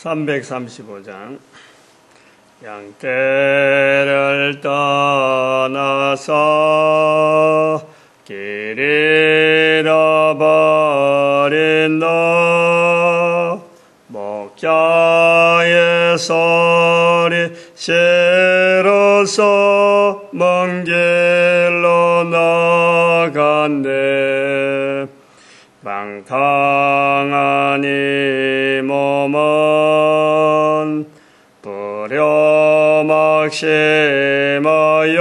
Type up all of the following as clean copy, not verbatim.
335장 양떼를 떠나서 길 잃어버린 너 목자의 소리 싫어서 먼 길로 나간대 방탕한 이 몸은 뿌려막 심어요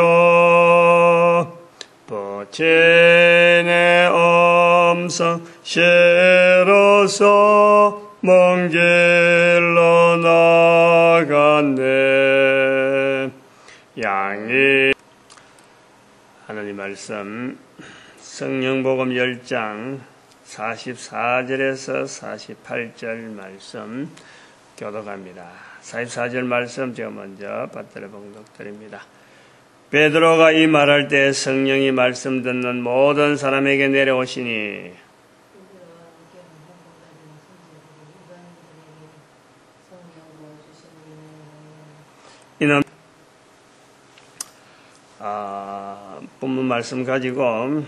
부친의 음성 싫어서 먼 길로 나간대 양이 하나님 말씀 성령복음 10장 44절에서 48절 말씀 교독합니다. 44절 말씀 제가 먼저 받들어 봉독드립니다. 베드로가 이 말할 때 성령이 말씀 듣는 모든 사람에게 내려오시니 이는 본문 말씀 가지고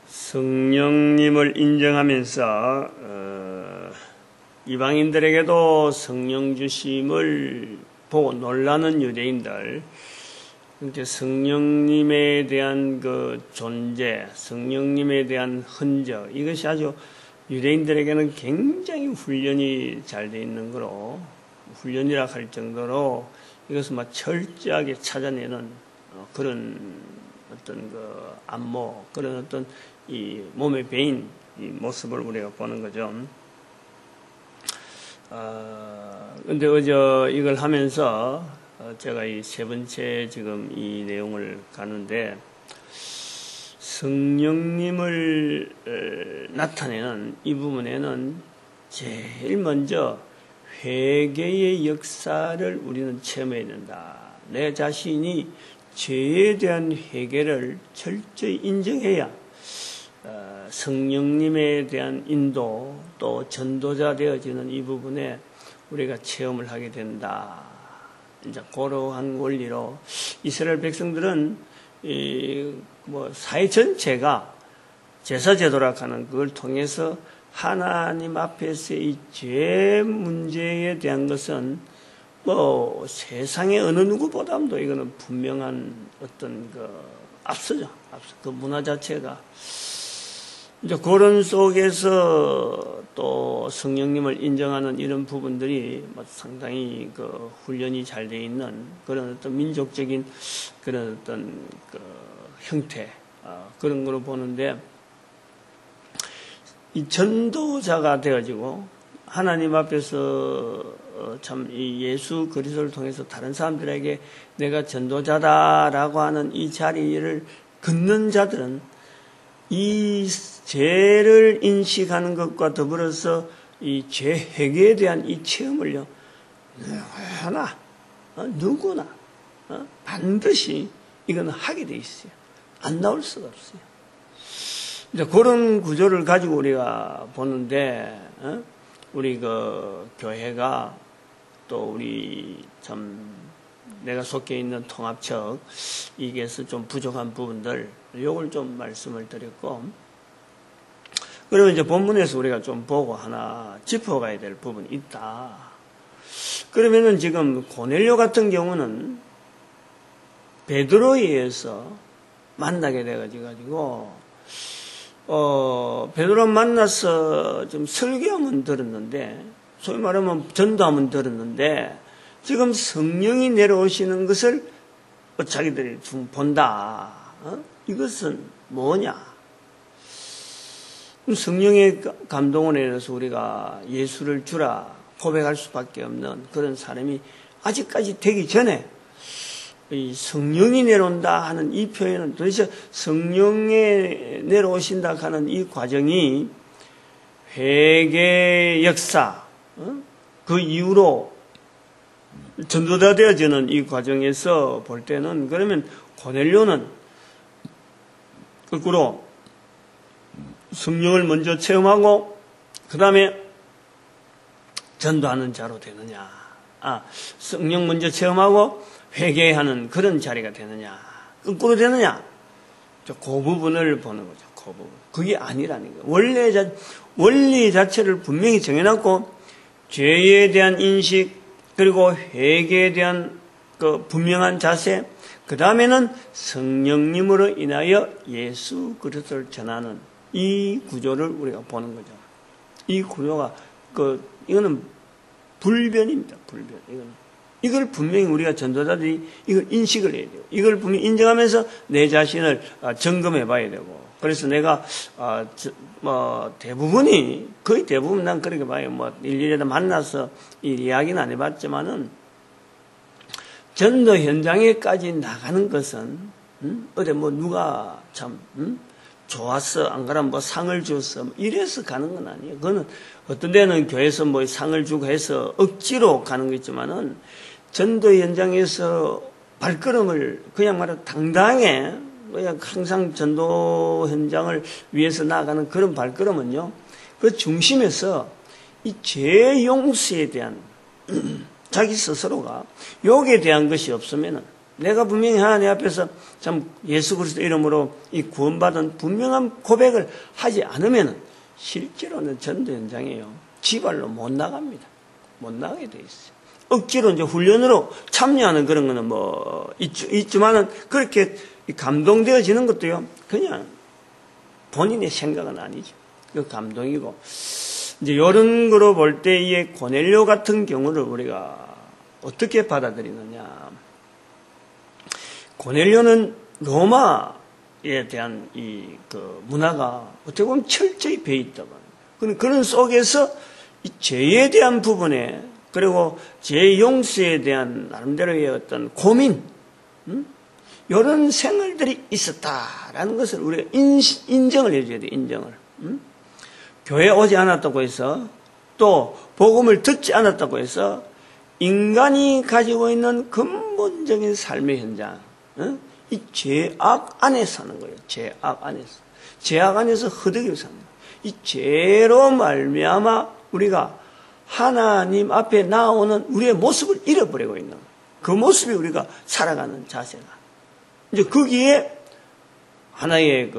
성령님을 인정하면서 이방인들에게도 성령 주심을 보고 놀라는 유대인들, 성령님에 대한 그 존재, 성령님에 대한 흔적, 이것이 아주 유대인들에게는 굉장히 훈련이 잘 돼 있는 거로, 훈련이라 할 정도로 이것을 막 철저하게 찾아내는 그런 어떤 그 안모, 그런 어떤 이 몸에 배인 이 모습을 우리가 보는 거죠. 근데 어제 이걸 하면서 제가 이 세 번째 지금 이 내용을 가는데 성령님을 나타내는 이 부분에는 제일 먼저 회개의 역사를 우리는 체험해야 된다. 내 자신이 죄에 대한 회개를 철저히 인정해야 성령님에 대한 인도 또 전도자 되어지는 이 부분에 우리가 체험을 하게 된다. 이제 그러한 원리로 이스라엘 백성들은 사회 전체가 제사제도라 하는 그걸 통해서 하나님 앞에서의 이 죄 문제에 대한 것은 세상의 어느 누구보다도 이거는 분명한 어떤 앞서죠. 그 문화 자체가. 이제 그런 속에서 또 성령님을 인정하는 이런 부분들이 상당히 훈련이 잘 되어 있는 그런 어떤 민족적인 그런 어떤 형태, 그런 거로 보는데, 이 전도자가 되어지고 하나님 앞에서 참 이 예수 그리스도를 통해서 다른 사람들에게 내가 전도자다라고 하는 이 자리를 긋는 자들은 이 죄를 인식하는 것과 더불어서 이 죄 회개에 대한 이 체험을요, 누구나 반드시 이건 하게 돼 있어요. 안 나올 수가 없어요. 이제 그런 구조를 가지고 우리가 보는데, 우리 교회가 또 우리 내가 속해 있는 통합척, 이게서 좀 부족한 부분들, 요걸 좀 말씀을 드렸고, 그러면 이제 본문에서 우리가 좀 보고 하나 짚어가야 될 부분이 있다. 그러면은 지금 고넬료 같은 경우는 베드로에 의해서 만나게 돼가지고, 베드로 만나서 좀 설교하면 들었는데, 소위 말하면 전도하면 들었는데, 지금 성령이 내려오시는 것을 자기들이 좀 본다. 이것은 뭐냐? 성령의 감동을 내려서 우리가 예수를 주라 고백할 수밖에 없는 그런 사람이 아직까지 되기 전에 이 성령이 내려온다 하는 이 표현은 도대체 성령에 내려오신다 하는 이 과정이 회개의 역사, 그 이후로 전도자 되어지는 이 과정에서 볼 때는, 그러면 고넬료는 거꾸로 성령을 먼저 체험하고 그 다음에 전도하는 자로 되느냐? 성령 먼저 체험하고 회개하는 그런 자리가 되느냐? 거꾸로 되느냐? 그 부분을 보는 거죠. 그 부분. 그게 아니라는 거예요. 원리 자체를 분명히 정해놨고, 죄에 대한 인식, 그리고 회개에 대한 그 분명한 자세, 그 다음에는 성령님으로 인하여 예수 그리스도를 전하는 이 구조를 우리가 보는 거죠. 이 구조가, 이거는 불변입니다. 불변. 이걸 분명히 우리가 전도자들이 이걸 인식을 해야 돼요. 이걸 분명히 인정하면서 내 자신을 점검해 봐야 되고. 그래서 내가, 거의 대부분 난 그렇게 봐요. 일일이 만나서 이 이야기는 안 해봤지만은, 전도 현장에까지 나가는 것은, 어디 누가 참, 좋았어, 안 그러면 상을 줬어, 이래서 가는 건 아니에요. 그거는 어떤 데는 교회에서 상을 주고 해서 억지로 가는 거 있지만은, 전도 현장에서 발걸음을 그냥 말해 당당하게 그냥 항상 전도 현장을 위해서 나아가는 그런 발걸음은요, 그 중심에서 이 죄 용서에 대한 자기 스스로가 욕에 대한 것이 없으면은 내가 분명히 하나님 앞에서 참 예수 그리스도 이름으로 이 구원받은 분명한 고백을 하지 않으면은 실제로는 전도 현장에요, 지발로 못 나갑니다. 못 나가게 돼 있어요. 억지로 이제 훈련으로 참여하는 그런 거는 있지만은 그렇게 감동되어지는 것도요, 그냥 본인의 생각은 아니죠. 그 감동이고. 이제 이런 거로 볼 때의 고넬료 같은 경우를 우리가 어떻게 받아들이느냐. 고넬료는 로마에 대한 문화가 어떻게 보면 철저히 배어 있다고 합니다. 그런 속에서 이 죄에 대한 부분에, 그리고 죄 용서에 대한 나름대로의 어떤 고민, 이런 생활들이 있었다라는 것을 우리가 인정을 해줘야 돼요. 인정을. 교회에 오지 않았다고 해서, 또 복음을 듣지 않았다고 해서 인간이 가지고 있는 근본적인 삶의 현장, 이 죄악 안에 사는 거예요. 죄악 안에서. 죄악 안에서 허덕이고 사는 거예요. 이 죄로 말미암아 우리가 하나님 앞에 나오는 우리의 모습을 잃어버리고 있는 그 모습이 우리가 살아가는 자세가. 이제 거기에 하나의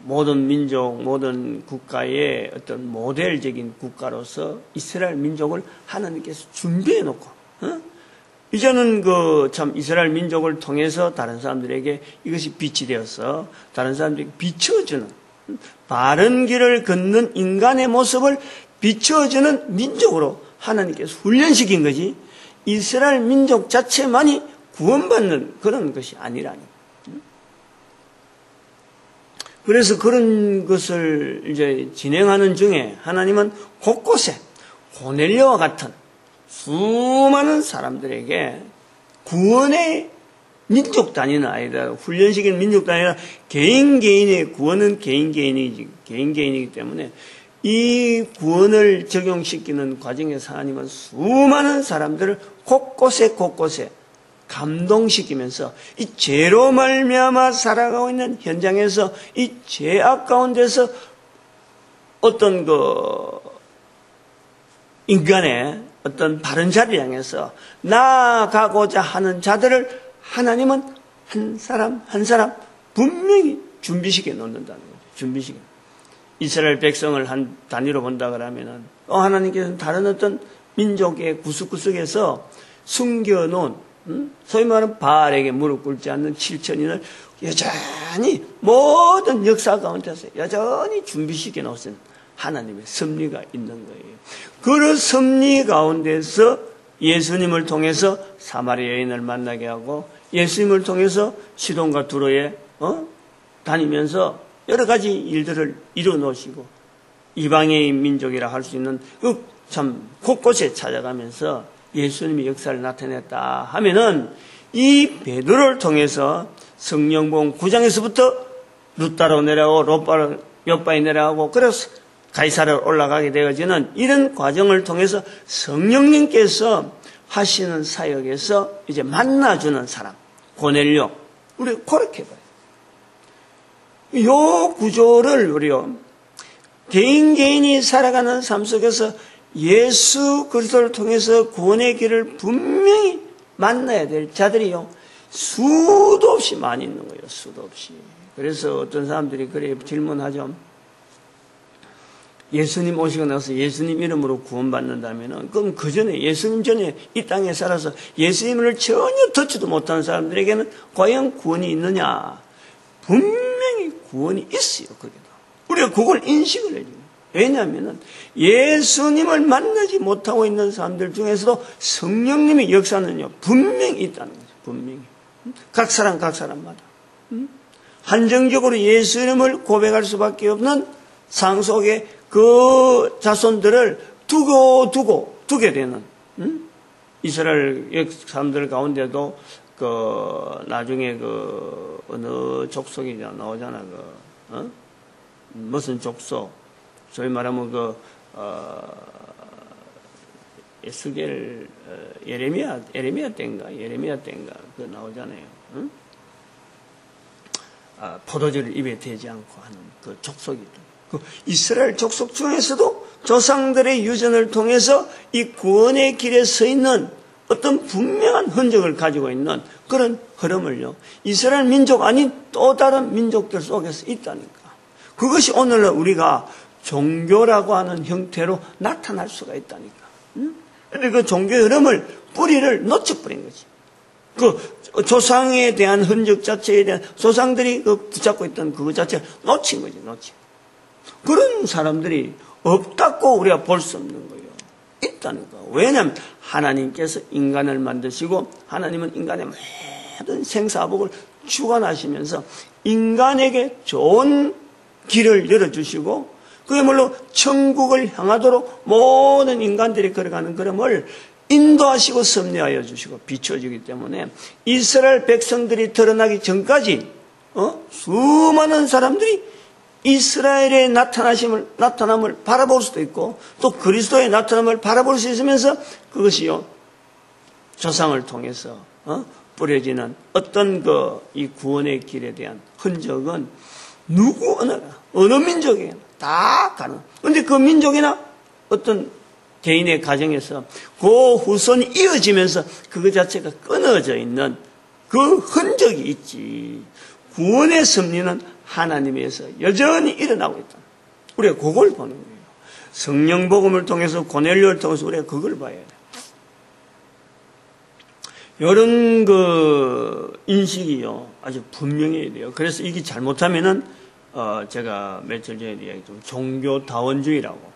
모든 민족, 모든 국가의 어떤 모델적인 국가로서 이스라엘 민족을 하나님께서 준비해 놓고, 이제는 참 이스라엘 민족을 통해서 다른 사람들에게 이것이 빛이 되어서 다른 사람들에게 비춰주는, 바른 길을 걷는 인간의 모습을 비춰주는 민족으로 하나님께서 훈련시킨 것이 이스라엘 민족 자체만이 구원받는 그런 것이 아니라니. 그래서 그런 것을 이제 진행하는 중에 하나님은 곳곳에 고넬료와 같은 수많은 사람들에게 구원의 민족 단위는 아니라, 훈련시킨 민족 단위가 개인의 구원은 개인이기 때문에 이 구원을 적용시키는 과정에서 하나님은 수많은 사람들을 곳곳에 감동시키면서 이 죄로 말미암아 살아가고 있는 현장에서 이 죄악 가운데서 어떤 인간의 어떤 바른 자리를 향해서 나아가고자 하는 자들을 하나님은 한 사람 한 사람 분명히 준비시켜 놓는다는 거죠. 준비시켜. 이스라엘 백성을 한 단위로 본다 그러면은 하나님께서는 다른 어떤 민족의 구석구석에서 숨겨놓은, 소위 말하는 바알에게 무릎 꿇지 않는 7천인을 여전히 모든 역사 가운데서 여전히 준비시켜 놓으신 하나님의 섭리가 있는 거예요. 그 섭리 가운데서 예수님을 통해서 사마리아 여인을 만나게 하고, 예수님을 통해서 시돈과 두로에 다니면서 여러 가지 일들을 이루어 놓으시고, 이방의 민족이라 할 수 있는 참 곳곳에 찾아가면서 예수님의 역사를 나타냈다 하면은, 이 베드로를 통해서 성령복음 9장에서부터 루따로 내려가고 욥바에 내려가고, 그래서 가이사르로 올라가게 되어지는 이런 과정을 통해서 성령님께서 하시는 사역에서 이제 만나주는 사람, 고넬료, 우리 그렇게 봐요. 이 구조를 우리가 개인이 살아가는 삶 속에서 예수 그리스도를 통해서 구원의 길을 분명히 만나야 될 자들이요, 수도 없이 많이 있는 거예요. 수도 없이. 그래서 어떤 사람들이 그래 질문하죠. 예수님 오시고 나서 예수님 이름으로 구원받는다면, 그럼 그 전에, 예수님 전에 이 땅에 살아서 예수님을 전혀 듣지도 못하는 사람들에게는 과연 구원이 있느냐? 분명히 구원이 있어요, 거기도. 우리가 그걸 인식을 해줘요. 왜냐하면 예수님을 만나지 못하고 있는 사람들 중에서도 성령님의 역사는요, 분명히 있다는 거죠. 분명히. 각 사람마다. 한정적으로 예수 이름을 고백할 수밖에 없는 상 속에 그 자손들을 두게 되는, 이스라엘 사람들 가운데도 나중에 어느 족속이 나오잖아. 무슨 족속. 소위 말하면 에스겔, 예레미야 때인가 그거 나오잖아요. 포도주를 입에 대지 않고 하는 그 족속이 그 이스라엘 족속 중에서도 조상들의 유전을 통해서 이 구원의 길에 서 있는 어떤 분명한 흔적을 가지고 있는 그런 흐름을요, 이스라엘 민족 아닌 또 다른 민족들 속에서 있다니까. 그것이 오늘날 우리가 종교라고 하는 형태로 나타날 수가 있다니까. 그런데 그 종교의 흐름을, 뿌리를 놓쳐버린 거지. 그 조상에 대한 흔적 자체에 대한, 조상들이 붙잡고 있던 그거 자체를 놓친 거지, 놓친. 그런 사람들이 없다고 우리가 볼 수 없는 거예요. 있다는 거. 왜냐하면 하나님께서 인간을 만드시고, 하나님은 인간의 모든 생사복을 주관하시면서 인간에게 좋은 길을 열어주시고, 그야말로 천국을 향하도록 모든 인간들이 걸어가는 걸음을 인도하시고 섭리하여 주시고 비춰주기 때문에 이스라엘 백성들이 드러나기 전까지 수많은 사람들이 이스라엘의 나타남을 바라볼 수도 있고, 또 그리스도의 나타남을 바라볼 수 있으면서 그것이요, 조상을 통해서 뿌려지는 어떤 이 구원의 길에 대한 흔적은 어느 민족에 다 가능. 그런데 그 민족이나 어떤 개인의 가정에서 그 후손이 이어지면서 그것 자체가 끊어져 있는 그 흔적이 있지. 구원의 섭리는 하나님에서 여전히 일어나고 있다. 우리가 그걸 보는 거예요. 성령 복음을 통해서, 고넬료를 통해서 우리가 그걸 봐야 돼요. 이런 인식이요, 아주 분명해야 돼요. 그래서 이게 잘못하면은 제가 며칠 전에 이야기했던 종교다원주의라고,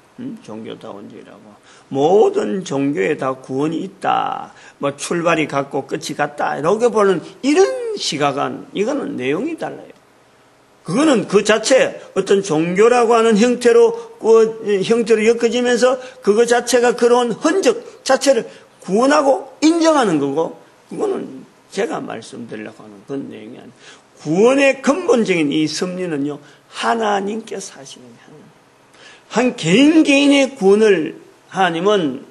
모든 종교에 다 구원이 있다, 출발이 같고 끝이 같다, 이렇게 보는 이런 시각은, 이거는 내용이 달라요. 그거는 그 자체 어떤 종교라고 하는 형태로 엮어지면서 그거 자체가 그런 흔적 자체를 구원하고 인정하는 거고, 그거는 제가 말씀드리려고 하는 그런 내용이 아니에요. 구원의 근본적인 이 섭리는요, 하나님께서 하시는 거예요. 한 개인의 구원을 하나님은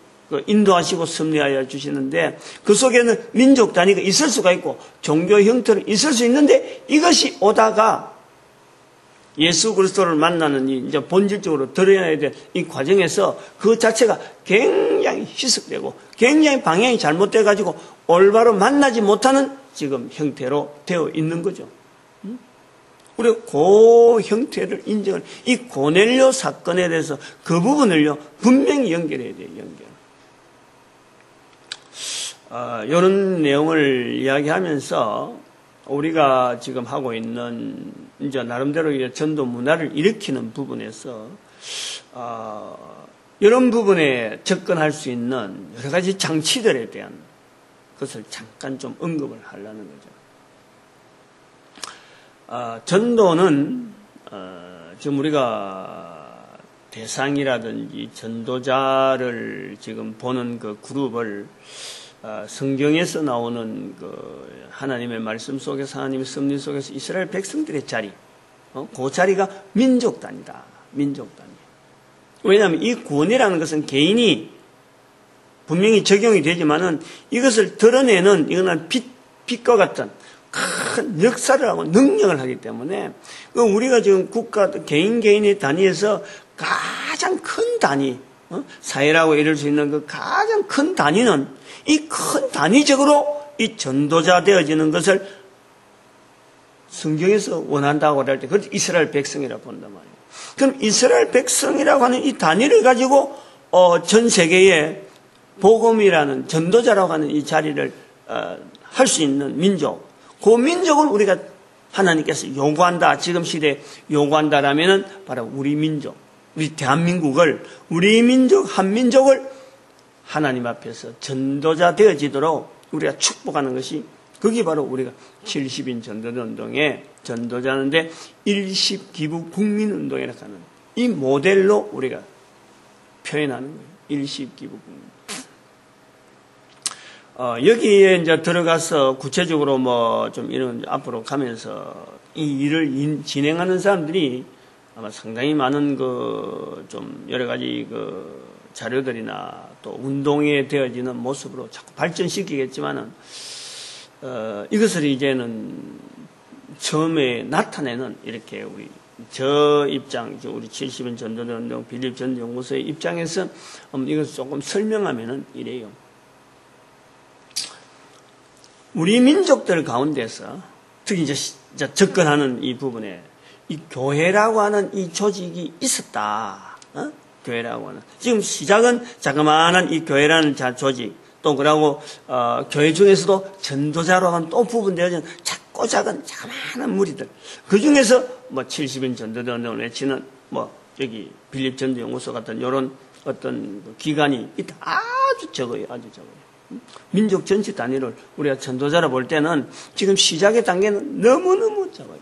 인도하시고 섭리하여 주시는데, 그 속에는 민족 단위가 있을 수가 있고 종교 형태로 있을 수 있는데, 이것이 오다가 예수 그리스도를 만나는 이제 본질적으로 드러나야 될 이 과정에서 그 자체가 굉장히 희석되고 굉장히 방향이 잘못돼 가지고 올바로 만나지 못하는 지금 형태로 되어 있는 거죠. 우리가 그 형태를 인정을, 이 고넬료 사건에 대해서 그 부분을요, 분명히 연결해야 돼요, 이런 내용을 이야기하면서 우리가 지금 하고 있는 이제 나름대로 전도 문화를 일으키는 부분에서 이런 부분에 접근할 수 있는 여러 가지 장치들에 대한 것을 잠깐 좀 언급을 하려는 거죠. 전도는 지금 우리가 대상이라든지 전도자를 지금 보는 그 그룹을 성경에서 나오는 그 하나님의 말씀 속에서, 하나님의 섭리 속에서 이스라엘 백성들의 자리, 그 자리가 민족 단위다. 민족 단위. 왜냐하면 이 구원이라는 것은 개인이 분명히 적용이 되지만은 이것을 드러내는, 이거는 빛과 같은 큰 역사를 하고 능력을 하기 때문에, 우리가 지금 국가, 개인의 단위에서 가장 큰 단위, 사회라고 이룰 수 있는 그 가장 큰 단위는 이 큰 단위적으로 이 전도자 되어지는 것을 성경에서 원한다고 할 때 그걸 이스라엘 백성이라고 본단 말이에요. 그럼 이스라엘 백성이라고 하는 이 단위를 가지고 전 세계에 복음이라는 전도자라고 하는 이 자리를 할 수 있는 민족, 그 민족을 우리가 하나님께서 요구한다, 지금 시대에 요구한다라면은 바로 우리 민족, 우리 대한민국을, 우리 민족, 한민족을 하나님 앞에서 전도자 되어지도록 우리가 축복하는 것이, 그게 바로 우리가 70인 전도자 운동의 전도자인데 일십기부 국민운동이라고 하는 이 모델로 우리가 표현하는 거예요. 일십기부 국민. 여기에 이제 들어가서 구체적으로 뭐 좀 이런 앞으로 가면서 이 일을 진행하는 사람들이 아마 상당히 많은 좀 여러 가지 자료들이나 또 운동에 되어지는 모습으로 자꾸 발전시키겠지만은, 이것을 이제는 처음에 나타내는 이렇게 우리 저 입장, 우리 70인 전도자 운동 빌립 전도연구소의 입장에서 이것을 조금 설명하면은 이래요. 우리 민족들 가운데서 특히 이제 접근하는 이 부분에 이 교회라고 하는 이 조직이 있었다. 교회라고 하는. 지금 시작은 자그마한 이 교회라는 조직, 또 그러고 교회 중에서도 전도자로 하는 또 부분되어진 작고 작은 자그마한 무리들. 그 중에서 뭐 70인 전도자 운동을 외치는 여기 빌립 전도연구소 같은 이런 어떤 기관이 있다. 아주 적어요, 아주 적어요. 민족 전체 단위를 우리가 전도자로 볼 때는 지금 시작의 단계는 너무너무 적어요.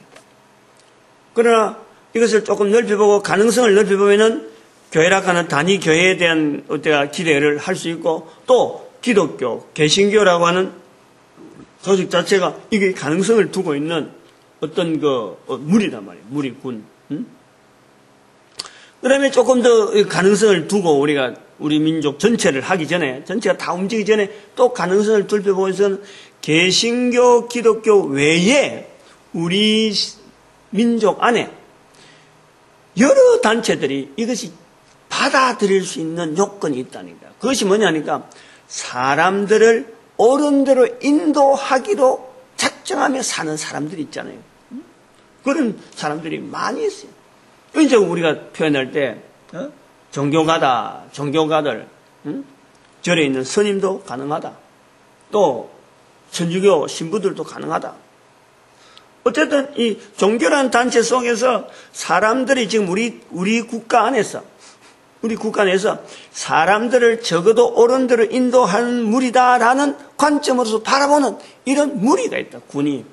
그러나 이것을 조금 넓혀보고 가능성을 넓혀보면은 교회라고 하는 단위 교회에 대한 우리가 기대를 할 수 있고, 또 기독교, 개신교라고 하는 조직 자체가 이게 가능성을 두고 있는 어떤 무리단 말이에요. 무리군. 그 다음에 조금 더 가능성을 두고 우리 민족 전체를 하기 전에, 전체가 다 움직이기 전에 또 가능성을 넓혀보면서는 개신교, 기독교 외에 우리 민족 안에 여러 단체들이 이것이 받아들일 수 있는 요건이 있다니까. 그것이 뭐냐니까 사람들을 옳은 대로 인도하기로 작정하며 사는 사람들이 있잖아요. 그런 사람들이 많이 있어요. 이제 우리가 표현할 때 종교가다, 종교가들, 절에 있는 스님도 가능하다. 또 천주교 신부들도 가능하다. 어쨌든 이 종교라는 단체 속에서 사람들이 지금 우리 국가 안에서 사람들을 적어도 옳은 대로 인도하는 무리다라는 관점으로서 바라보는 이런 무리가 있다. 군이.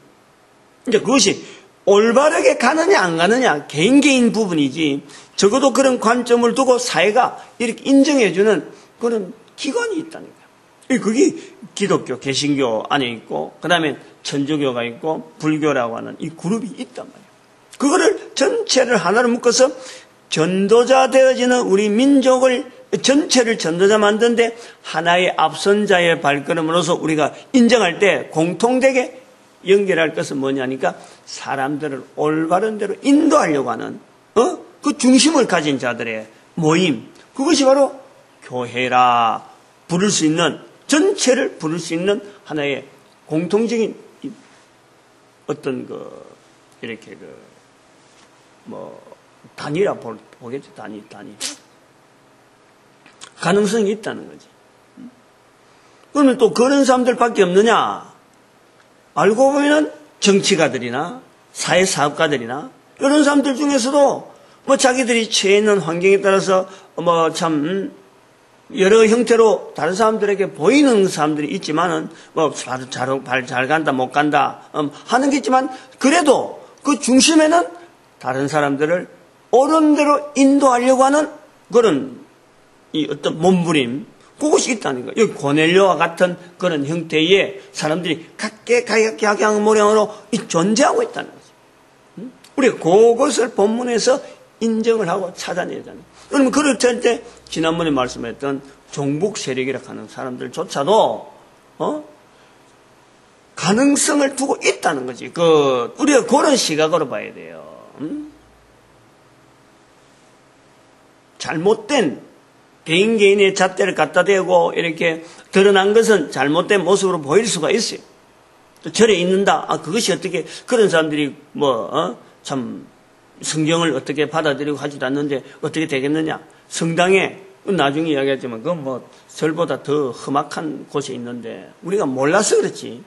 이제 그것이 올바르게 가느냐 안 가느냐 개인 부분이지, 적어도 그런 관점을 두고 사회가 이렇게 인정해주는 그런 기관이 있다니까. 그게 기독교, 개신교 안에 있고, 그 다음에 천주교가 있고, 불교라고 하는 이 그룹이 있단 말이에요. 그거를 전체를 하나로 묶어서 전도자 되어지는 우리 민족을 전체를 전도자 만드는데 하나의 앞선자의 발걸음으로서 우리가 인정할 때 공통되게 연결할 것은 뭐냐니까 사람들을 올바른 대로 인도하려고 하는 그 중심을 가진 자들의 모임, 그것이 바로 교회라 부를 수 있는, 전체를 부를 수 있는 하나의 공통적인 어떤 이렇게 단위라 보겠죠. 단위. 가능성이 있다는 거지. 그러면 또 그런 사람들밖에 없느냐? 알고 보면은 정치가들이나 사회사업가들이나 이런 사람들 중에서도 자기들이 처해 있는 환경에 따라서 참 여러 형태로 다른 사람들에게 보이는 사람들이 있지만은 잘 간다 못 간다 하는 게 있지만, 그래도 그 중심에는 다른 사람들을 옳은 대로 인도하려고 하는 그런 이 어떤 몸부림, 그것이 있다는 거예요. 여기 고넬료와 같은 그런 형태의 사람들이 각각의 모양으로 존재하고 있다는 거죠. 우리가 그것을 본문에서 인정을 하고 찾아내야 되는. 그러면 그럴 때 지난번에 말씀했던 종북 세력이라고 하는 사람들조차도 가능성을 두고 있다는 거지. 우리가 그런 시각으로 봐야 돼요. 잘못된 개인의 잣대를 갖다 대고 이렇게 드러난 것은 잘못된 모습으로 보일 수가 있어요. 또 절에 있는다. 그것이 어떻게 그런 사람들이 참 성경을 어떻게 받아들이고 하지도 않는데 어떻게 되겠느냐. 성당에 나중에 이야기하지만 그건 절보다 더 험악한 곳에 있는데 우리가 몰라서 그렇지.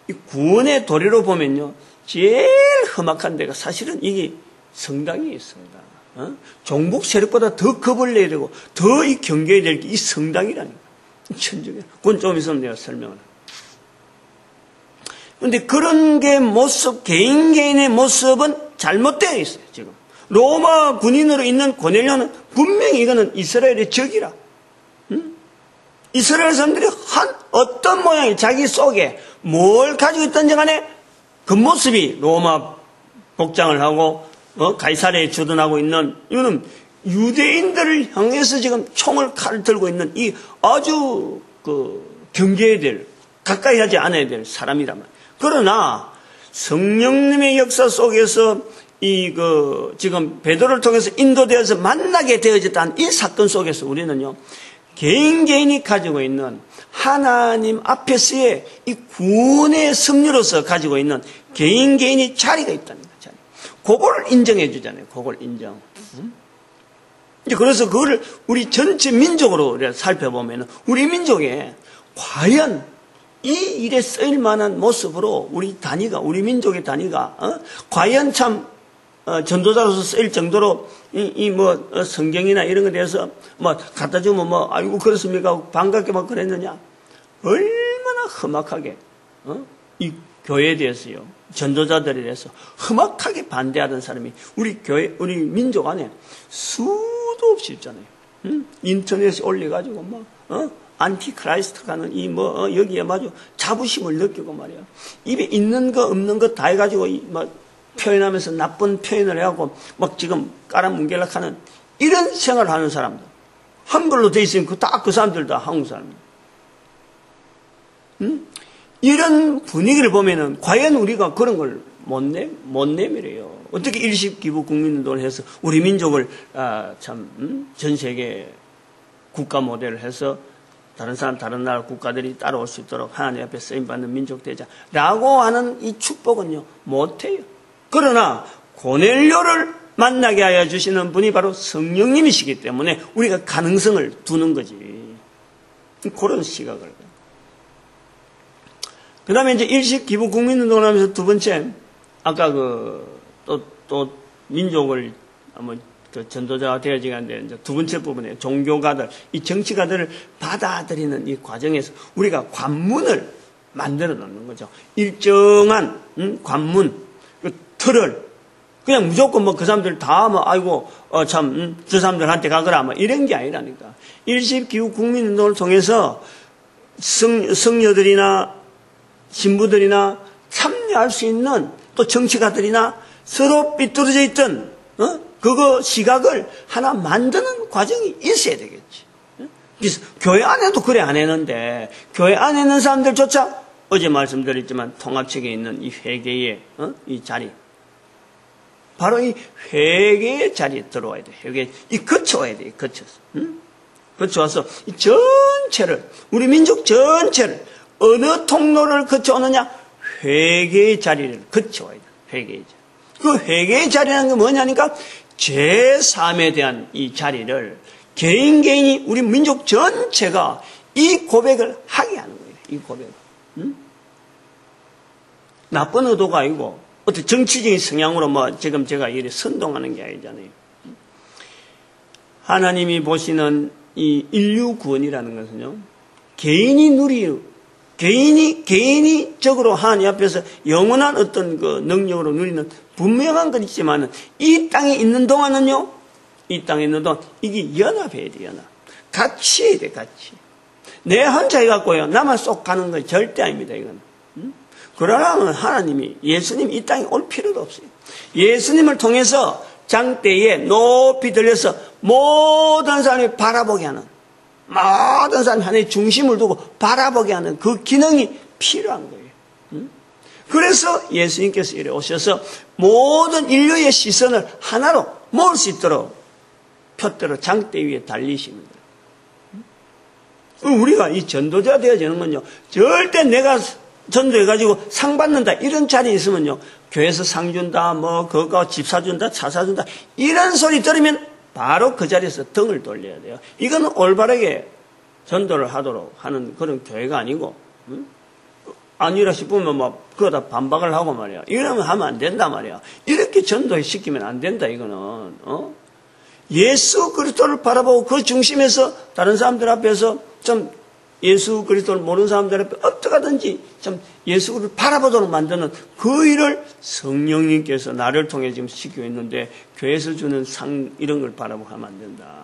이 구원의 도리로 보면요, 제일 험악한 데가 사실은 이게 성당이 있습니다. 종북 세력보다 더 겁을 내야 되고 더 이 경계해야 될 게 이 성당이라니까. 천정에. 그건 좀 있으면 내가 설명을 할게요. 그런데 그런 게 개인의 모습은 잘못되어 있어요, 지금. 로마 군인으로 있는 고넬료는 분명히 이거는 이스라엘의 적이라. 이스라엘 사람들이 어떤 모양이 자기 속에 뭘 가지고 있던지 간에 그 모습이 로마 복장을 하고 가이사랴에 주둔하고 있는 이거는 유대인들을 향해서 지금 칼을 들고 있는 이 아주 경계해야 될, 가까이 하지 않아야 될 사람이란 말이에요. 그러나 성령님의 역사 속에서 지금 베드로를 통해서 인도되어서 만나게 되어졌다는 이 사건 속에서 우리는요, 개인이 가지고 있는 하나님 앞에서의 이 구원의 승리로서 가지고 있는 개인이 자리가 있다는 거죠. 그걸 인정해 주잖아요. 그걸 인정. 이제 그래서 그거를 우리 전체 민족으로 살펴보면 우리 민족에 과연 이 일에 쓰일 만한 모습으로 우리 민족의 단위가 과연 참 전도자로서 쓰일 정도로 성경이나 이런 것에 대해서 갖다 주면 아이고 그렇습니까? 반갑게 막 그랬느냐? 얼마나 험악하게 이 교회에 대해서요, 전도자들에 대해서 험악하게 반대하던 사람이 우리 민족 안에 수도 없이 있잖아요. 인터넷에 올려가지고 안티크라이스트 가는 여기에 마주 자부심을 느끼고 말이야. 입에 있는 거 없는 거 다 해가지고 표현하면서 나쁜 표현을 해갖고 지금 깔아뭉개락하는 이런 생활을 하는 사람들. 한글로 돼 있으면 그 사람들 다 한국 사람입니다. 이런 분위기를 보면은 과연 우리가 그런 걸 못 내밀어요. 어떻게 일식기부 국민운동을 해서 우리 민족을 전 세계 국가 모델을 해서 다른 나라 국가들이 따라올 수 있도록 하나님 앞에 쓰임받는 민족 되자라고 하는 이 축복은요, 못해요. 그러나 고넬료를 만나게 하여 주시는 분이 바로 성령님이시기 때문에 우리가 가능성을 두는 거지. 그런 시각을. 그 다음에 이제 일식 기부 국민운동을 하면서 두 번째, 아까 또 민족을 전도자가 되어지게 하는데 이제 두 번째 부분에 종교가들, 이 정치가들을 받아들이는 이 과정에서 우리가 관문을 만들어 놓는 거죠. 일정한 관문. 틀을 그냥 무조건 그 사람들 다 아이고 저 사람들한테 가거라 이런 게 아니라니까. 일식기후 국민운동을 통해서 성녀들이나 신부들이나 참여할 수 있는 또 정치가들이나 서로 삐뚤어져 있던 그거 시각을 하나 만드는 과정이 있어야 되겠지. 그래서 교회 안에도 그래 안 했는데 교회 안에 있는 사람들조차 어제 말씀드렸지만 통합책에 있는 이 회개의 이 자리, 바로 이 회개의 자리에 들어와야 돼. 거쳐와야 돼. 거쳐서. 거쳐와서 이 전체를, 우리 민족 전체를 어느 통로를 거쳐오느냐? 회개의 자리를 거쳐와야 돼. 회개의 자리. 그 회개의 자리라는 게 뭐냐니까 제3에 대한 이 자리를 개인이 우리 민족 전체가 이 고백을 하게 하는 거예요. 이 고백을. 나쁜 의도가 아니고 어떤 정치적인 성향으로 지금 제가 이래 선동하는 게 아니잖아요. 하나님이 보시는 이 인류 구원이라는 것은요, 개인적으로 하나님 앞에서 영원한 어떤 그 능력으로 누리는 분명한 건 있지만은 이 땅에 있는 동안은요, 이게 연합해야 돼, 연합. 같이 해야 돼, 같이. 내 혼자 해갖고요, 나만 쏙 가는 건 절대 아닙니다, 이건. 그러나 하나님이, 예수님이 이 땅에 올 필요도 없어요. 예수님을 통해서 장대에 높이 들려서 모든 사람이 바라보게 하는, 모든 사람이 하나님의 중심을 두고 바라보게 하는 그 기능이 필요한 거예요. 그래서 예수님께서 이래 오셔서 모든 인류의 시선을 하나로 모을 수 있도록 표대로 장대 위에 달리시는 거예요. 우리가 이 전도자 되어지는 건요, 절대 내가 전도해가지고 상 받는다, 이런 자리에 있으면요, 교회에서 상 준다, 뭐, 그거 집 사준다, 차 사준다, 이런 소리 들으면 바로 그 자리에서 등을 돌려야 돼요. 이건 올바르게 전도를 하도록 하는 그런 교회가 아니고, 응? 아니라 싶으면 막, 그거다 반박을 하고 말이야. 이러면 하면 안 된다 말이야. 이렇게 전도시키면 안 된다, 이거는, 예수 그리스도를 바라보고 그 중심에서 다른 사람들 앞에서 좀 예수 그리스도를 모르는 사람들 앞에 어떻게 하든지 좀 예수 그리스도를 바라보도록 만드는 그 일을 성령님께서 나를 통해 지금 시키고 있는데, 교회에서 주는 상 이런 걸 바라보고 하면 안 된다.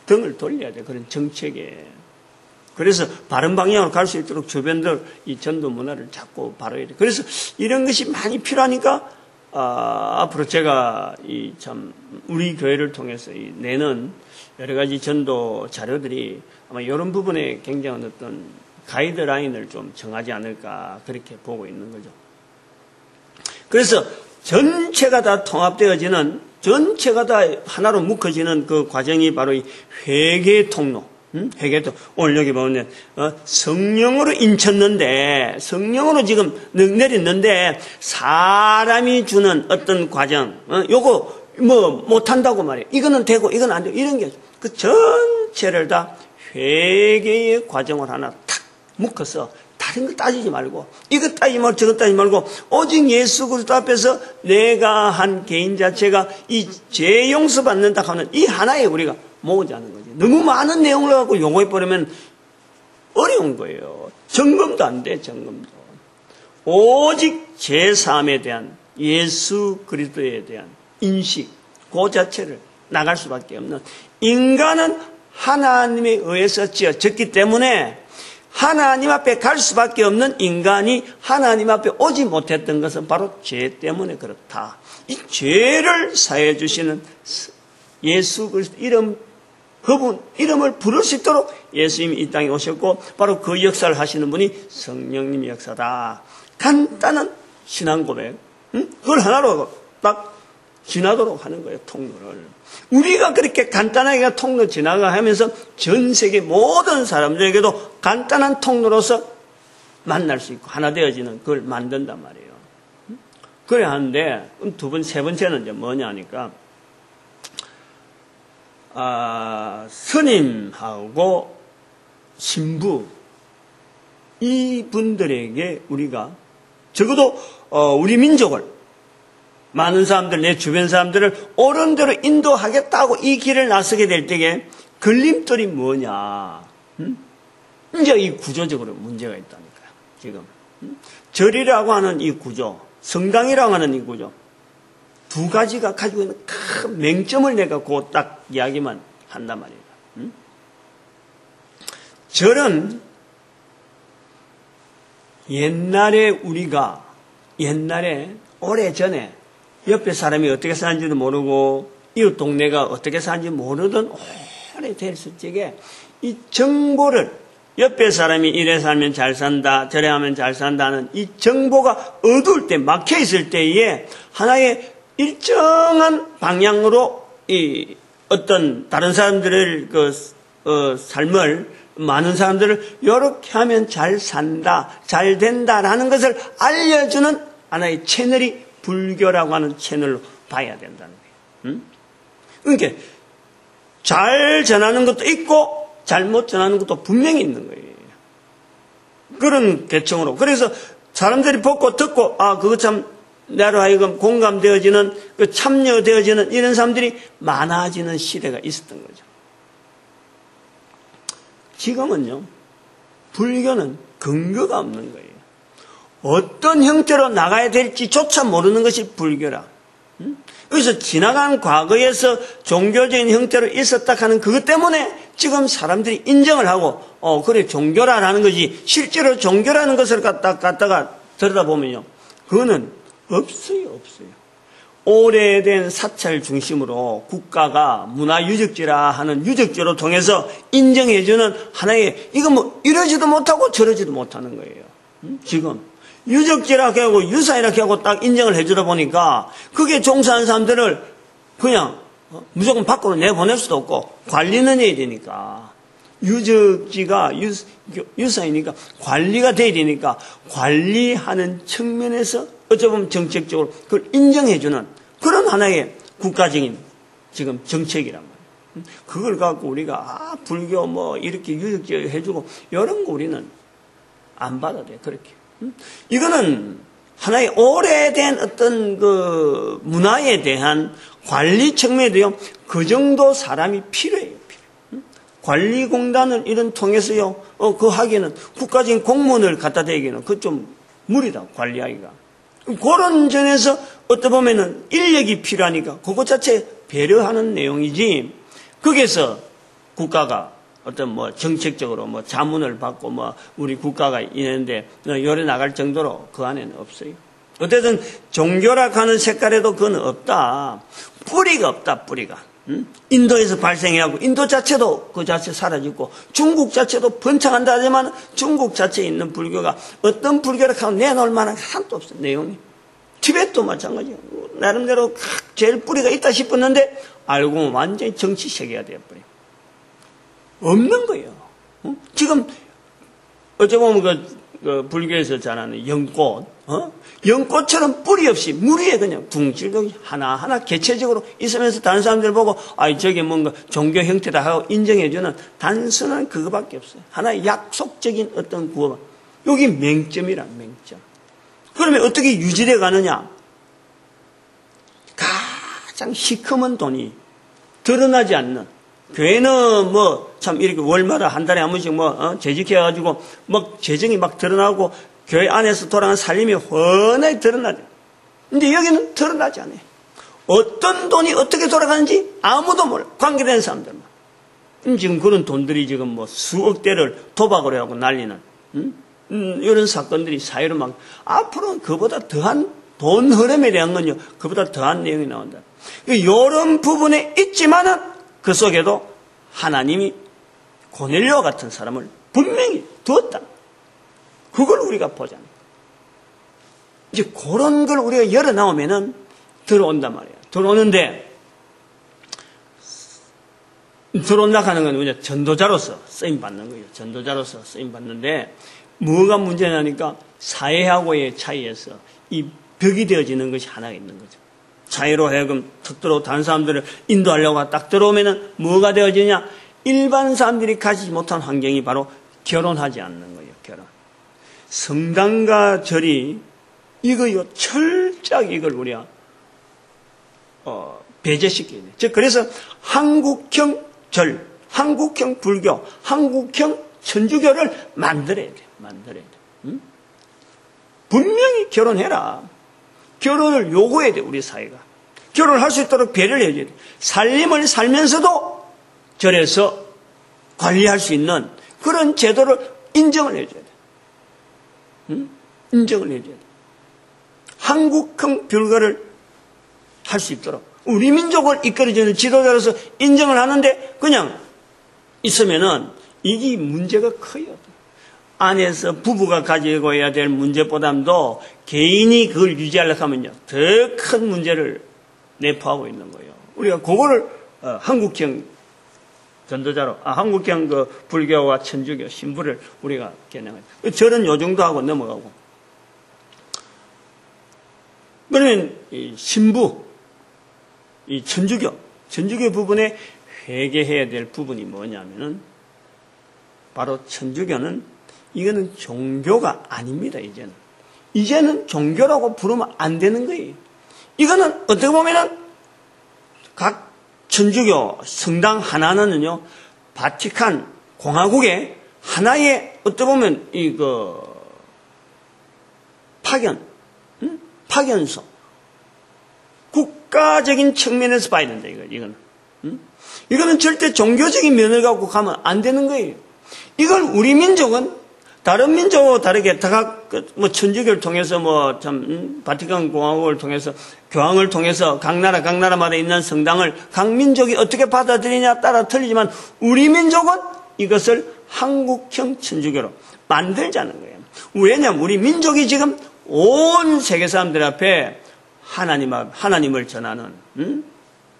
등을 돌려야 돼, 그런 정책에. 그래서 바른 방향으로 갈 수 있도록 주변들 이 전도 문화를 자꾸 바라야 돼. 그래서 이런 것이 많이 필요하니까 앞으로 제가 우리 교회를 통해서 내는 여러 가지 전도 자료들이 아마 이런 부분에 굉장한 어떤 가이드라인을 좀 정하지 않을까, 그렇게 보고 있는 거죠. 그래서 전체가 다 통합되어지는, 전체가 다 하나로 묶어지는 그 과정이 바로 이 회개 통로. 회개도 오늘 여기 보면 성령으로 인쳤는데, 성령으로 지금 내렸는데 사람이 주는 어떤 과정, 요거 뭐 못한다고 말이에요. 이거는 되고 이건 안 되고 이런 게 그 전체를 다 회개의 과정을 하나 탁 묶어서 다른 거 따지지 말고, 이것 따지지 말고 저것 따지지 말고 오직 예수 그리스도 앞에서 내가 한 개인 자체가 이 죄 용서받는다 하는 이 하나에 우리가 모으자는 거지. 너무 많은 내용을 갖고 요구해버리면 어려운 거예요. 점검도 안 돼, 점검도. 오직 제3에 대한, 예수 그리스도에 대한 인식, 그 자체를 나갈 수밖에 없는, 인간은 하나님에 의해서 지어졌기 때문에 하나님 앞에 갈 수밖에 없는 인간이 하나님 앞에 오지 못했던 것은 바로 죄 때문에 그렇다. 이 죄를 사해 주시는 예수 그리스도 그분 이름을 부를 수 있도록 예수님이 이 땅에 오셨고, 바로 그 역사를 하시는 분이 성령님의 역사다. 간단한 신앙 고백, 그걸 하나로 딱 지나도록 하는 거예요, 통로를. 우리가 그렇게 간단하게 통로 지나가면서 전 세계 모든 사람들에게도 간단한 통로로서 만날 수 있고 하나 되어지는 그걸 만든단 말이에요. 그래 하는데, 두 번, 세 번째는 이제 뭐냐 하니까, 스님하고 신부, 이분들에게 우리가 적어도 우리 민족을, 많은 사람들, 내 주변 사람들을 옳은 대로 인도하겠다고 이 길을 나서게 될 때에 걸림돌이 뭐냐? 이제 이 구조적으로 문제가 있다니까요. 지금 절이라고 하는 이 구조, 성당이라고 하는 이 구조, 두 가지가 가지고 있는 큰 맹점을 내가 그 딱 이야기만 한단 말이에요. 절은 옛날에 오래전에 옆에 사람이 어떻게 사는지도 모르고 이웃 동네가 어떻게 사는지 모르던 오래됐을 적에 이 정보를, 옆에 사람이 이래 살면 잘 산다, 저래 하면 잘 산다는 이 정보가 어두울 때, 막혀 있을 때에 하나의 일정한 방향으로 이 어떤 다른 사람들의 삶을, 많은 사람들을 이렇게 하면 잘 산다, 잘 된다라는 것을 알려주는 하나의 채널이 불교라고 하는 채널로 봐야 된다는 거예요. 그러니까 잘 전하는 것도 있고 잘못 전하는 것도 분명히 있는 거예요. 그런 계층으로. 그래서 사람들이 보고 듣고 그거 참 나로 하여금 공감되어지는, 참여되어지는 이런 사람들이 많아지는 시대가 있었던 거죠. 지금은요, 불교는 근거가 없는 거예요. 어떤 형태로 나가야 될지조차 모르는 것이 불교라. 그래서 지나간 과거에서 종교적인 형태로 있었다 하는 그것 때문에 지금 사람들이 인정을 하고, 그래, 종교라는 것이, 실제로 종교라는 것을 갖다가 들여다보면요, 그거는 없어요. 오래된 사찰 중심으로 국가가 문화유적지라 하는 유적지로 통해서 인정해주는 하나의, 이거 뭐 이러지도 못하고 저러지도 못하는 거예요. 지금 유적지라 하고 유산이라 하고 딱 인정을 해주다 보니까 그게 종사하는 사람들을 그냥 무조건 밖으로 내보낼 수도 없고 관리는 해야 되니까 유적지가 유산이니까 관리가 돼야 되니까 관리하는 측면에서 어쩌면 정책적으로 그걸 인정해주는 그런 하나의 국가적인 지금 정책이란 말이에요. 그걸 갖고 우리가 불교 뭐 이렇게 유적지 해주고 이런 거 우리는 안 받아들여 그렇게. 이거는 하나의 오래된 어떤 그 문화에 대한 관리 측면에도요 그 정도 사람이 필요해요. 관리공단을 이런 통해서요 그 하기에는 국가적인 공무원을 갖다 대기는 그 좀 무리다 관리하기가. 그런 점에서 어떻게 보면은 인력이 필요하니까 그것 자체 배려하는 내용이지 거기에서 국가가 어떤 뭐 정책적으로 뭐 자문을 받고 뭐 우리 국가가 있는데 열에 나갈 정도로 그 안에는 없어요. 어쨌든 종교라 하는 색깔에도 그건 없다. 뿌리가 없다. 뿌리가. 인도에서 발생해하고 인도 자체도 그 자체 사라지고 중국 자체도 번창한다 하지만 중국 자체에 있는 불교가 어떤 불교라 하면 내놓을 만한 게 하나도 없어요. 내용이. 티벳도 마찬가지예요. 나름대로 제일 뿌리가 있다 싶었는데 알고 보면 완전히 정치 세계가 되어버려요. 없는 거예요. 지금 어찌 보면 그 불교에서 잘하는 연꽃, 연꽃처럼 뿌리 없이 물 위에 그냥 둥실둥실 하나하나 개체적으로 있으면서 다른 사람들 보고 저게 뭔가 종교 형태다 하고 인정해주는 단순한 그거밖에 없어요. 하나의 약속적인 어떤 구호. 여기 맹점이란 맹점. 그러면 어떻게 유지돼 가느냐? 가장 시커먼 돈이 드러나지 않는 교회는 뭐 참 이렇게 월마다 한 달에 한 번씩 뭐 재직해가지고 막 재정이 막 드러나고 교회 안에서 돌아가는 살림이 훤하게 드러나죠. 근데 여기는 드러나지 않아요. 어떤 돈이 어떻게 돌아가는지 아무도 몰라. 관계된 사람들만. 지금 그런 돈들이 지금 뭐 수억 대를 도박을 하고 난리는 이런 사건들이 사회로 막 앞으로는 그보다 더한 돈 흐름에 대한 건요. 그보다 더한 내용이 나온다. 이런 부분에 있지만은 그 속에도 하나님이 고넬료와 같은 사람을 분명히 두었다. 그걸 우리가 보잖아요. 이제 그런 걸 우리가 열어 나오면은 들어온단 말이에요. 들어오는데 들어온다 하는 건 우리가 전도자로서 쓰임 받는 거예요. 전도자로서 쓰임 받는데 뭐가 문제냐니까 사회하고의 차이에서 이 벽이 되어지는 것이 하나가 있는 거죠. 사회로 하여금 특도로 다른 사람들을 인도하려고 딱 들어오면은 뭐가 되어지냐? 일반 사람들이 가지지 못한 환경이 바로 결혼하지 않는 거예요. 결혼. 성당과 절이 이거요 철저하게 이걸 우리가 배제시켜야 돼요. 즉 그래서 한국형 절, 한국형 불교, 한국형 천주교를 만들어야 돼요. 만들어야 돼요. 분명히 결혼해라. 결혼을 요구해야 돼, 우리 사회가. 결혼을 할 수 있도록 배려를 해줘야 돼. 살림을 살면서도 절에서 관리할 수 있는 그런 제도를 인정을 해줘야 돼. 인정을 해줘야 돼. 한국형 불교를 할 수 있도록. 우리 민족을 이끌어주는 지도자로서 인정을 하는데 그냥 있으면은 이게 문제가 커요. 안에서 부부가 가지고 해야 될 문제보다도 개인이 그걸 유지하려고 하면요. 더 큰 문제를 내포하고 있는 거예요. 우리가 그거를 한국형 전도자로, 한국형 그 불교와 천주교 신부를 우리가 겨냥해요. 저는 요 정도 하고 넘어가고. 그러면 이 신부, 이 천주교 부분에 회개해야 될 부분이 뭐냐면은 바로 천주교는 이거는 종교가 아닙니다. 이제는 종교라고 부르면 안 되는 거예요. 이거는 어떻게 보면은 각 천주교 성당 하나는요 바티칸 공화국의 하나의 어떻게 보면 파견소 국가적인 측면에서 봐야 된다. 이거는 절대 종교적인 면을 갖고 가면 안 되는 거예요. 이걸 우리 민족은 다른 민족하고 다르게 뭐 천주교를 통해서 바티칸 공화국을 통해서 교황을 통해서 각 나라마다 있는 성당을 각 민족이 어떻게 받아들이냐 따라 틀리지만 우리 민족은 이것을 한국형 천주교로 만들자는 거예요. 왜냐하면 우리 민족이 지금 온 세계 사람들 앞에 하나님을 전하는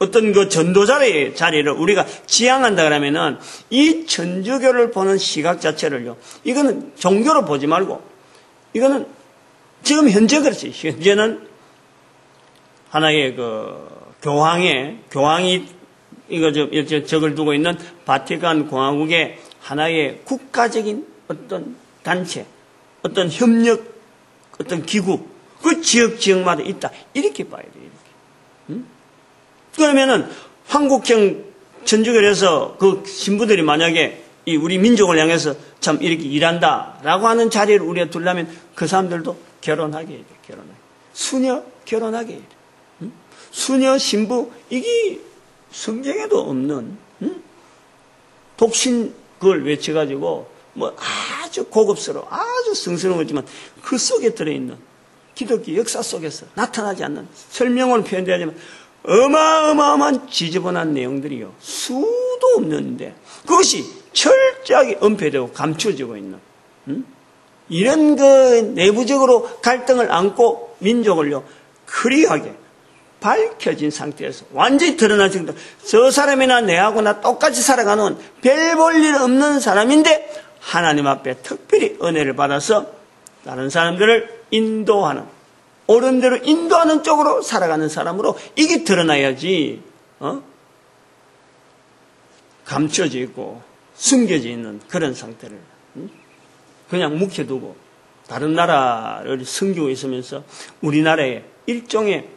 어떤 그 전도자의 자리를 우리가 지향한다 그러면은 이 천주교를 보는 시각 자체를요, 이거는 종교로 보지 말고, 이거는 지금 현재 그렇지. 현재는 하나의 그 교황이 이거 적을 두고 있는 바티칸 공화국의 하나의 국가적인 어떤 단체, 어떤 협력, 어떤 기구, 그 지역마다 있다. 이렇게 봐야 돼요. 이렇게. 그러면은 한국형 천주교에서 그 신부들이 만약에 이 우리 민족을 향해서 참 이렇게 일한다라고 하는 자리를 우리가 두려면 그 사람들도 결혼하게 해야 돼. 결혼하게. 수녀 결혼하게 해야 돼. 수녀 신부 이게 성경에도 없는 독신 그걸 외쳐가지고 뭐 아주 고급스러워 아주 성스러운 거지만 그 속에 들어있는 기독교 역사 속에서 나타나지 않는 설명으로 표현되지만 어마어마한 지저분한 내용들이요 수도 없는데 그것이 철저하게 은폐되고 감춰지고 있는 이런 그 내부적으로 갈등을 안고 민족을요 그리하게 밝혀진 상태에서 완전히 드러난 상태. 저 사람이나 내하고 나 똑같이 살아가는 별 볼 일 없는 사람인데 하나님 앞에 특별히 은혜를 받아서 다른 사람들을 인도하는 옳은 대로 인도하는 쪽으로 살아가는 사람으로 이게 드러나야지 감춰져 있고 숨겨져 있는 그런 상태를 그냥 묵혀두고 다른 나라를 섬기고 있으면서 우리나라의 일종의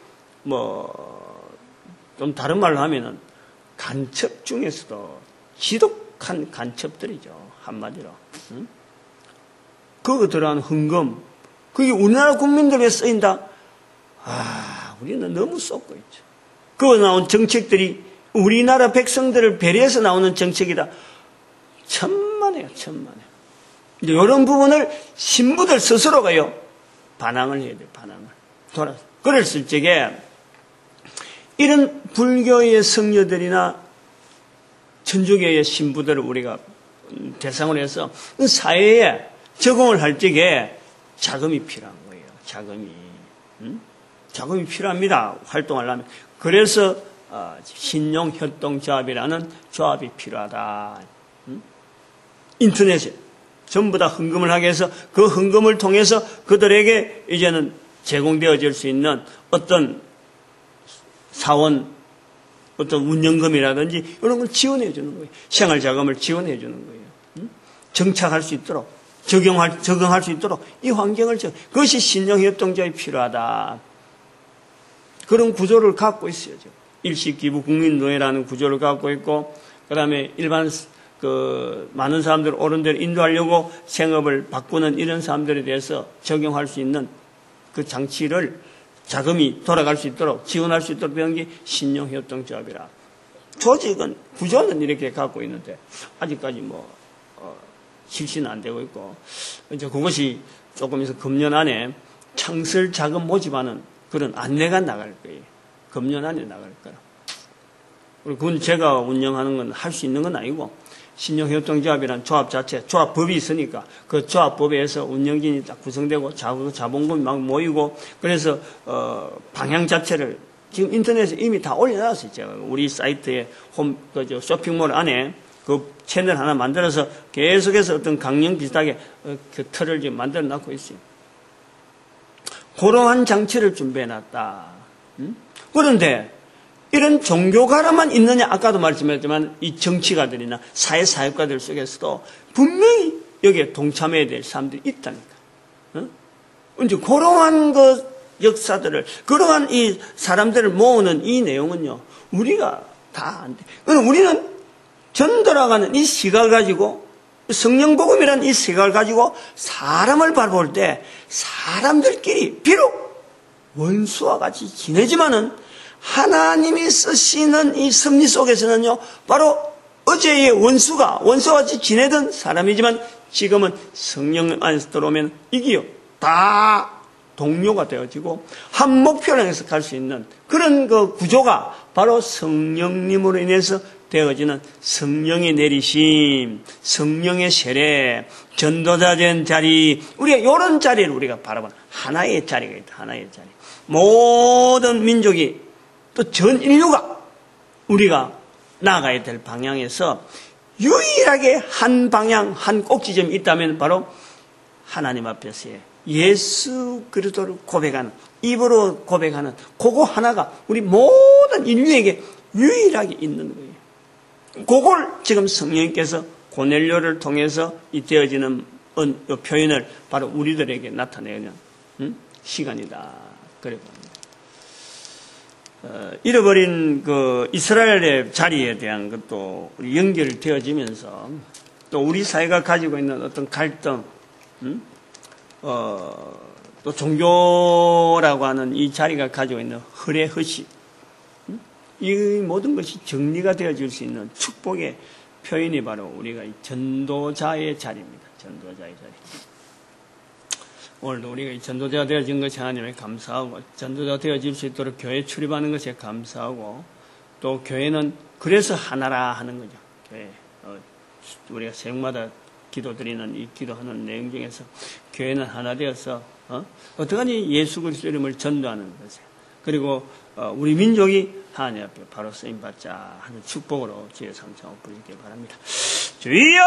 좀 다른 말로 하면은 간첩 중에서도 지독한 간첩들이죠. 한마디로. 그거 들어간 헌금. 그게 우리나라 국민들에 쓰인다? 우리는 너무 쏟고 있죠. 그거 나온 정책들이 우리나라 백성들을 배려해서 나오는 정책이다. 천만에요, 천만에. 이제 이런 부분을 신부들 스스로가요, 반항을 해야 돼요, 반항을. 돌아서. 그랬을 적에 이런 불교의 성녀들이나 천주교의 신부들을 우리가 대상으로 해서 사회에 적응을 할 적에 자금이 필요한 거예요. 자금이 필요합니다. 활동하려면. 그래서 신용협동조합이라는 조합이 필요하다. 인터넷에 전부 다 헌금을 하게 해서 그 헌금을 통해서 그들에게 이제는 제공되어질 수 있는 어떤 사원, 어떤 운영금이라든지 이런 걸 지원해 주는 거예요. 생활자금을 지원해 주는 거예요. 정착할 수 있도록, 적응할 수 있도록 이 환경을 그것이 신용협동조합이 필요하다. 그런 구조를 갖고 있어야죠. 일시기부 국민노예라는 구조를 갖고 있고, 그 다음에 일반 많은 사람들을 옳은 대로 인도하려고 생업을 바꾸는 이런 사람들에 대해서 적용할 수 있는 그 장치를 자금이 돌아갈 수 있도록 지원할 수 있도록 배운 게 신용협동조합이라. 조직은 구조는 이렇게 갖고 있는데 아직까지 실시는 안 되고 있고 이제 그것이 조금 있어 금년 안에 창설 자금 모집하는 그런 안내가 나갈 거예요. 금년 안에 나갈 거라. 그리고 그건 제가 운영하는 건 할 수 있는 건 아니고 신용협동조합이라는 조합 자체, 조합법이 있으니까 그 조합법에서 운영진이 딱 구성되고 자본금이 막 모이고 그래서 방향 자체를 지금 인터넷에 이미 다 올려놨어요. 제가 우리 사이트에 쇼핑몰 안에 그 채널 하나 만들어서 계속해서 어떤 강령 비슷하게 그 틀을 지금 만들어 놨고 있어요. 그러한 장치를 준비해놨다. 그런데 이런 종교가라만 있느냐? 아까도 말씀했지만 이 정치가들이나 사회사역가들 속에서도 분명히 여기에 동참해야 될 사람들이 있다니까. 이제 그러한 그 역사들을, 그러한 이 사람들을 모으는 이 내용은요, 우리가 다 안 돼. 우리는 전돌아가는 이 시각을 가지고, 성령복음이라는 이 시각을 가지고 사람을 바라볼 때 사람들끼리 비록 원수와 같이 지내지만은 하나님이 쓰시는 이 섭리 속에서는요, 바로 어제의 원수와 같이 지내던 사람이지만 지금은 성령 안에서 들어오면 이게요, 다 동료가 되어지고 한 목표를 향해서 갈 수 있는 그런 그 구조가 바로 성령님으로 인해서 되어지는 성령의 내리심, 성령의 세례, 전도자된 자리, 우리가 이런 자리를 우리가 바라보는 하나의 자리가 있다. 하나의 자리. 모든 민족이 또 전 인류가 우리가 나아가야 될 방향에서 유일하게 한 방향, 한 꼭지점이 있다면 바로 하나님 앞에서의 예수 그리스도를 고백하는, 입으로 고백하는 그거 하나가 우리 모든 인류에게 유일하게 있는 거예요. 그걸 지금 성령님께서 고넬료를 통해서 이 되어지는 표현을 바로 우리들에게 나타내는 시간이다. 그래 봅니다. 잃어버린 그 이스라엘의 자리에 대한 것도 연결되어지면서 또 우리 사회가 가지고 있는 어떤 갈등, 또 종교라고 하는 이 자리가 가지고 있는 허례허식, 이 모든 것이 정리가 되어질 수 있는 축복의 표현이 바로 우리가 이 전도자의 자리입니다. 전도자의 자리. 오늘도 우리가 이 전도자가 되어진 것이 하나님에 감사하고, 전도자가 되어질 수 있도록 교회에 출입하는 것에 감사하고, 또 교회는 그래서 하나라 하는 거죠. 교회. 우리가 새벽마다 기도드리는 이 기도하는 내용 중에서 교회는 하나 되어서 어떡하니 예수 그리스도 이름을 전도하는 것이에요. 그리고 우리 민족이 하나님 앞에 바로 쓰임받자 하는 축복으로 주의 삼창을 부르시기 바랍니다. 주여!